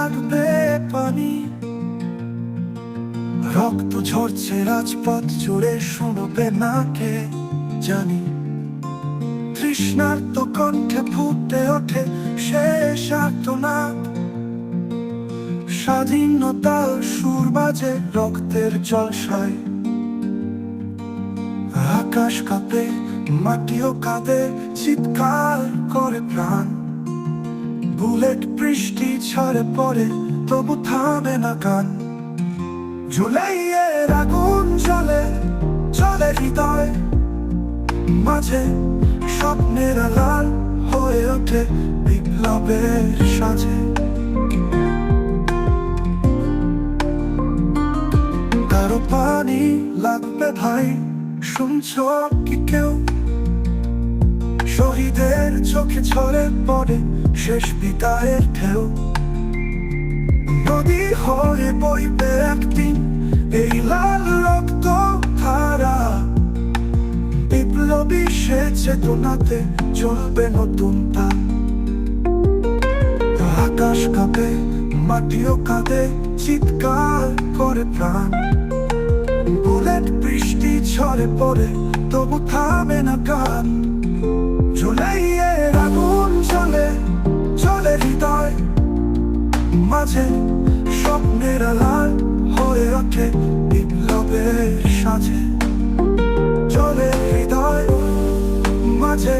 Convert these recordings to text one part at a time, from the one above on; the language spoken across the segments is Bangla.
লাগবে পানি। রক্ত ঝরছে রাজপথ জুড়ে, শুনবে না কে জানি। তৃষ্ণার্ত কণ্ঠে ফুটে ওঠে শেষ আর্তনাদ। স্বাধীনতার সুর বাজে রক্তের জলসায়। আকাশ কাঁপে, মাটিও কাঁদে, চিৎকার করে প্রাণ। বুলেট বৃষ্টি ঝরে পড়ে, তবু থামে না গান। জুলাইয়ের আগুন জ্বলে, জ্বলে হৃদয় মাঝে। স্বপ্নের আলাল হয়ে ওঠে বিপ্লবের সাজে। কারো পানি লাগবে ভাই, শুনছো কি কেউ? শহীদের চোখে ঝরে পড়ে শেষ বিদায়ের ঢেউ। নদী হয়ে বইবে একদিন এই লাল রক্ত ধারা। বিপ্লবী সে চেতনাতে চলবে নতুন তার। আকাশ কাঁপে, মাটিও কাঁদে, চিৎকার করে প্রাণ। বুলেট বৃষ্টি ঝরে পড়ে, তবু থামে না গান। জুলাইয়ের আগুন জ্বলে, জ্বলে হৃদয় মাঝে। স্বপ্নের আলাল হয়ে ওঠে বিপ্লবের সাজে। জ্বলে হৃদয় মাঝে,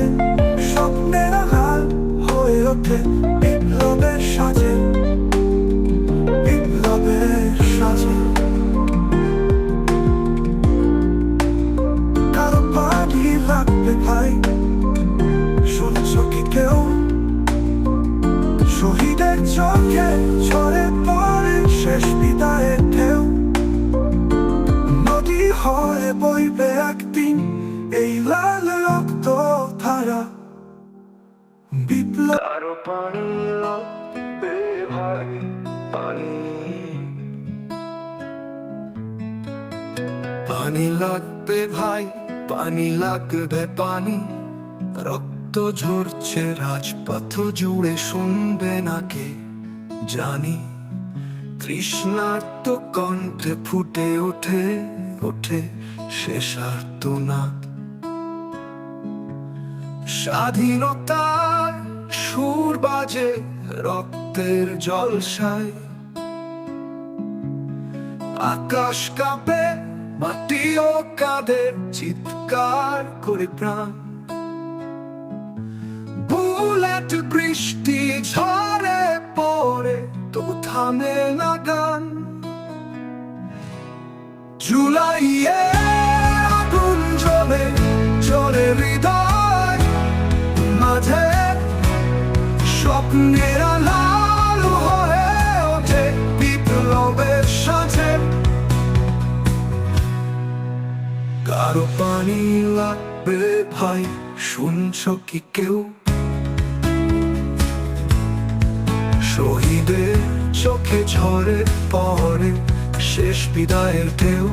স্বপ্নের আলাল হয়ে ওঠে বিপ্লবের সাজে। বিপ্লবের সাজে। কারো পানি লাগবে ভাই, শুনছো কি কেউ? শহীদের চোখে ঝরে পড়ে শেষ বিদায়ের ঢেউ। নদী হয়ে বইবে একদিন এই লাল রক্ত ধারা। বিপ্লব কারো পানি লাগবে ভাই, পানি। পানি লাগবে ভাই, পানি লাগবে পানি। রক্ত ঝরছে রাজপথ জুড়ে, শুনবে না কে জানি। তৃষ্ণার্ত কণ্ঠে ফুটে ওঠে, ওঠে শেষ আর্তনাদ। স্বাধীনতার সুর বাজে রক্তের জলসায়। আকাশ কাঁপে, মাটিও কাঁদে, চিৎকার করে প্রাণ। বুলেট বৃষ্টি ঝরে পড়ে, তবু থামে না গান। জুলাইয়ে আগুন জ্বলে, জ্বলে হৃদয় মাঝে। স্বপ্নের আলাল হয়ে ওঠে বিপ্লবের সাজে। কারো পানি লাগবে ভাই, শুনছো কি কেউ? শহীদের চোখে ঝরে পড়ে শেষ বিদায়ের ঢেউ।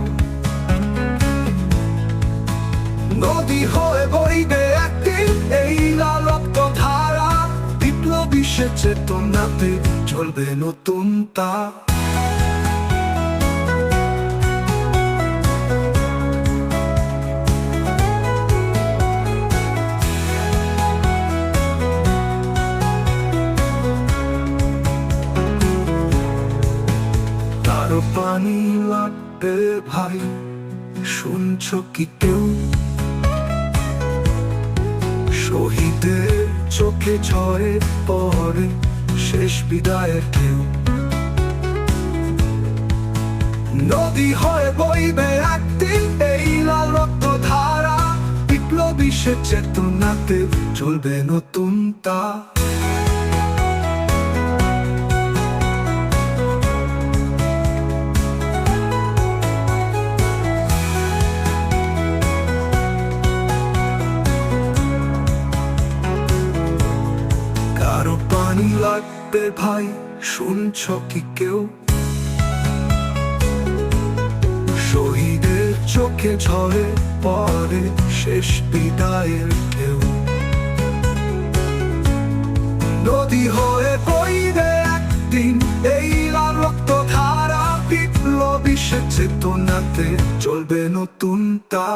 নদী হয়ে বইবে একদিন এই লাল রক্ত ধারা। বিপ্লবী সে চেতনাতে চলবে নতুন তা। কারো পানি লাগবে ভাই, শুনছো কি কেউ? শহীদের চোখে ঝরে পড়ে শেষ বিদায়ের ঢেউ। নদী হয়ে বইবে একদিন এই লাল রক্ত ধারা। বিপ্লবী সে চেতনাতে চলবে নতুন তা। পানি লাগবে ভাই, শুনছো কি কেউ? শহীদের চোখে ঝরে পড়ে শেষ বিদায়ের ঢেউ। নদী হয়ে বইবে একদিন এই চেতনাতে চলবে নতুন তা